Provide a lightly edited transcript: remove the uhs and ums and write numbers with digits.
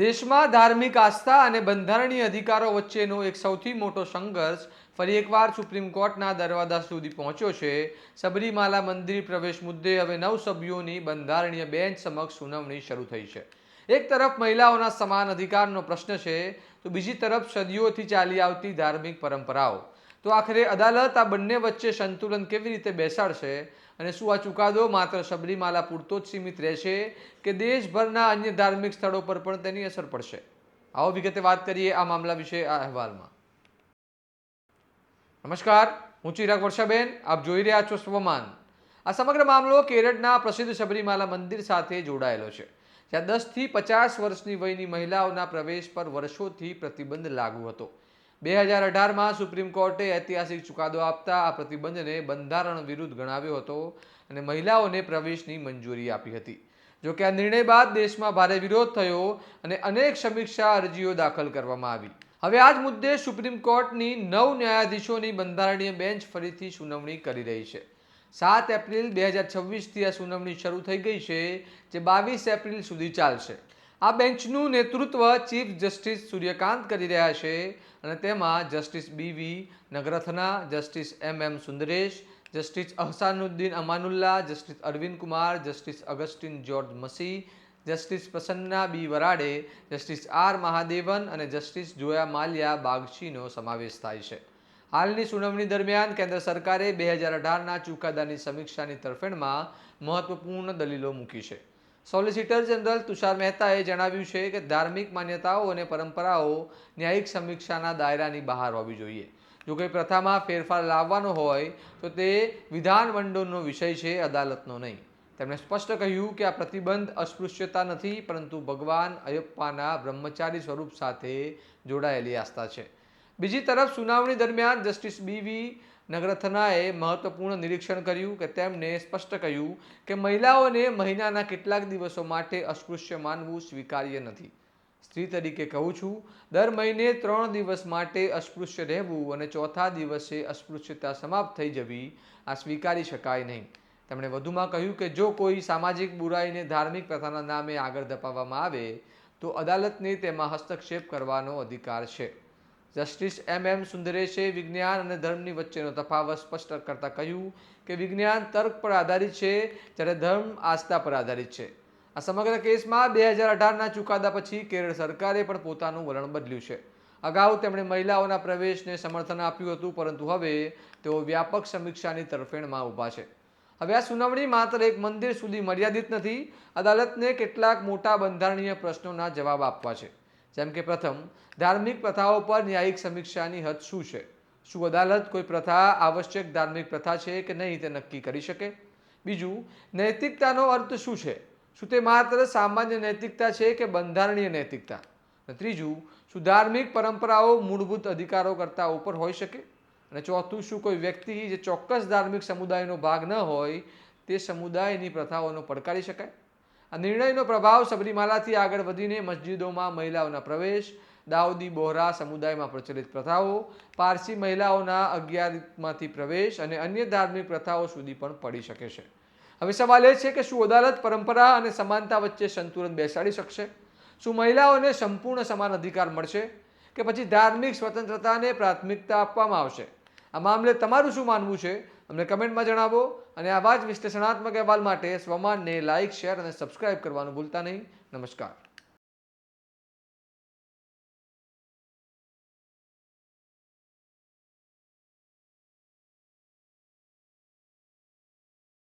દેશમાં ધાર્મિક આસ્થા અને બંધારણીય અધિકારો વચ્ચેનો એક સૌથી મોટો સંઘર્ષ ફરી એકવાર સુપ્રીમ કોર્ટના દરવાજા સુધી પહોંચ્યો છે। સબરીમાલા મંદિર પ્રવેશ મુદ્દે હવે 9 સભ્યોની બંધારણીય બેન્ચ સમક્ષ સુનાવણી શરૂ થઈ છે। એક તરફ મહિલાઓના સમાન અધિકારનો પ્રશ્ન છે, તો બીજી તરફ સદીઓથી ચાલી આવતી ધાર્મિક પરંપરાઓ। તો આખરે અદાલત આ બંને વચ્ચે સંતુલન કેવી રીતે બેસાડશે અને શું આ ચુકાદો માત્ર સબરીમાલા પૂરતો જ સીમિત રહેશે કે દેશભરના અન્ય ધાર્મિક સ્થળો પર પણ તેની અસર પડશે? આવો વિગતે વાત કરીએ આ મામલા વિશે આ અહેવાલમાં। નમસ્કાર, હું ચિરાગ વર્ષાબેન, આપ જોઈ રહ્યા છો સ્વમાન। આ સમગ્ર મામલો કેરળના પ્રસિદ્ધ સબરીમાલા મંદિર સાથે જોડાયેલો છે, જ્યાં 10 થી 50 વર્ષની વયની મહિલાઓના પ્રવેશ પર વર્ષોથી પ્રતિબંધ લાગુ હતો। 2018માં સુપ્રીમ કોર્ટે ઐતિહાસિક ચુકાદો આપતા આ પ્રતિબંધને બંધારણ વિરુદ્ધ ગણાવ્યો હતો અને મહિલાઓને પ્રવેશની મંજૂરી આપી હતી। જો કે આ નિર્ણય બાદ દેશમાં ભારે વિરોધ થયો અને અનેક સમીક્ષા અરજીઓ દાખલ કરવામાં આવી। હવે આ જ મુદ્દે સુપ્રીમ કોર્ટની 9 ન્યાયાધીશોની બંધારણીય બેન્ચ ફરીથી સુનાવણી કરી રહી છે। 7 એપ્રિલ 2026થી આ સુનાવણી શરૂ થઈ ગઈ છે, જે 22 એપ્રિલ સુધી ચાલશે। આ બેન્ચનું નેતૃત્વ ચીફ જસ્ટિસ સૂર્યકાંત કરી રહ્યા છે અને તેમાં justice B V. Nagarathna, justice M M. Sundaresh, justice Ahsanuddin Amanullah, justice Arvind Kumar, justice Augustine George Masih, justice Prasanna B. Varale, justice R. Mahadevan અને જસ્ટિસ જોયા માલ્યા બાગચીનો સમાવેશ થાય છે। હાલની સુનાવણી દરમિયાન કેન્દ્ર સરકારે 2018ના ચુકાદાની સમીક્ષાની તરફેણમાં મહત્વપૂર્ણ દલીલો મૂકી છે। સોલિસિટર જનરલ તુષાર મહેતાએ જણાવ્યું છે કે ધાર્મિક માન્યતાઓ અને પરંપરાઓ ન્યાયિક સમીક્ષાના દાયરાની બહાર હોવી જોઈએ। જો કોઈ પ્રથામાં ફેરફાર લાવવાનો હોય તો તે વિધાનમંડળનો વિષય છે, અદાલતનો નહીં। તેમણે સ્પષ્ટ કહ્યું કે આ પ્રતિબંધ અસ્પૃશ્યતા નથી, પરંતુ ભગવાન અયપ્પાના બ્રહ્મચારી સ્વરૂપ સાથે જોડાયેલી આસ્થા છે। બીજી તરફ સુનાવણી દરમિયાન જસ્ટિસ બી.વી. નગરથનાએ મહત્વપૂર્ણ નિરીક્ષણ કર્યું કે તેમણે સ્પષ્ટ કહ્યું કે મહિલાઓને મહિનાના કેટલાક દિવસો માટે અસ્પૃશ્ય માનવું સ્વીકાર્ય નથી। સ્ત્રી તરીકે કહું છું, દર મહિને 3 દિવસ માટે અસ્પૃશ્ય રહેવું અને ચોથા દિવસે અસ્પૃશ્યતા સમાપ્ત થઈ જવી આ સ્વીકારી શકાય નહીં। તેમણે વધુમાં કહ્યું કે જો કોઈ સામાજિક બુરાઈને ધાર્મિક પ્રથાના નામે આગળ ધપાવવામાં આવે તો અદાલતને તેમાં હસ્તક્ષેપ કરવાનો અધિકાર છે। જસ્ટિસ એમ.એમ. સુંદરેશે વિજ્ઞાન અને ધર્મની વચ્ચેનો તફાવત સ્પષ્ટ કરતાં કહ્યું કે વિજ્ઞાન તર્ક પર આધારિત છે, જ્યારે ધર્મ આસ્થા પર આધારિત છે। આ સમગ્ર કેસમાં 2018ના ચુકાદા પછી કેરળ સરકારે પણ પોતાનું વલણ બદલ્યું છે। અગાઉ તેમણે મહિલાઓના પ્રવેશને સમર્થન આપ્યું હતું, પરંતુ હવે તેઓ વ્યાપક સમીક્ષાની તરફેણમાં ઊભા છે। હવે આ સુનાવણી માત્ર એક મંદિર સુધી મર્યાદિત નથી, અદાલતને કેટલાક મોટા બંધારણીય પ્રશ્નોના જવાબ આપવા છે, જેમ કે પ્રથમ, ધાર્મિક પ્રથાઓ પર ન્યાયિક સમીક્ષાની હદ શું છે? શું અદાલત કોઈ પ્રથા આવશ્યક ધાર્મિક પ્રથા છે કે નહીં તે નક્કી કરી શકે? બીજું, નૈતિકતાનો અર્થ શું છે? શું તે માત્ર સામાન્ય નૈતિકતા છે કે બંધારણીય નૈતિકતા? અને ત્રીજું, શું ધાર્મિક પરંપરાઓ મૂળભૂત અધિકારો કરતાં ઉપર હોઈ શકે? અને ચોથું, શું કોઈ વ્યક્તિ જે ચોક્કસ ધાર્મિક સમુદાયનો ભાગ ન હોય તે સમુદાયની પ્રથાઓનો પડકારી શકાય? આ નિર્ણયનો પ્રભાવ સબરીમાલાથી આગળ વધીને મસ્જિદોમાં મહિલાઓના પ્રવેશ, દાઉદી બોહરા સમુદાયમાં પ્રચલિત પ્રથાઓ, પારસી મહિલાઓના અગિયારમાંથી પ્રવેશ અને અન્ય ધાર્મિક પ્રથાઓ સુધી પણ પડી શકે છે। હવે સવાલ એ છે કે શું અદાલત પરંપરા અને સમાનતા વચ્ચે સંતુલન બેસાડી શકશે? શું મહિલાઓને સંપૂર્ણ સમાન અધિકાર મળશે કે પછી ધાર્મિક સ્વતંત્રતાને પ્રાથમિકતા આપવામાં આવશે? આ મામલે તમારું શું માનવું છે? અમને કમેન્ટમાં જણાવો અને આવા જ વિશ્લેષણાત્મક અહેવાલ માટે સ્વમાનને લાઇક, શેર અને સબસ્ક્રાઇબ કરવાનું ભૂલતા નહીં। નમસ્કાર।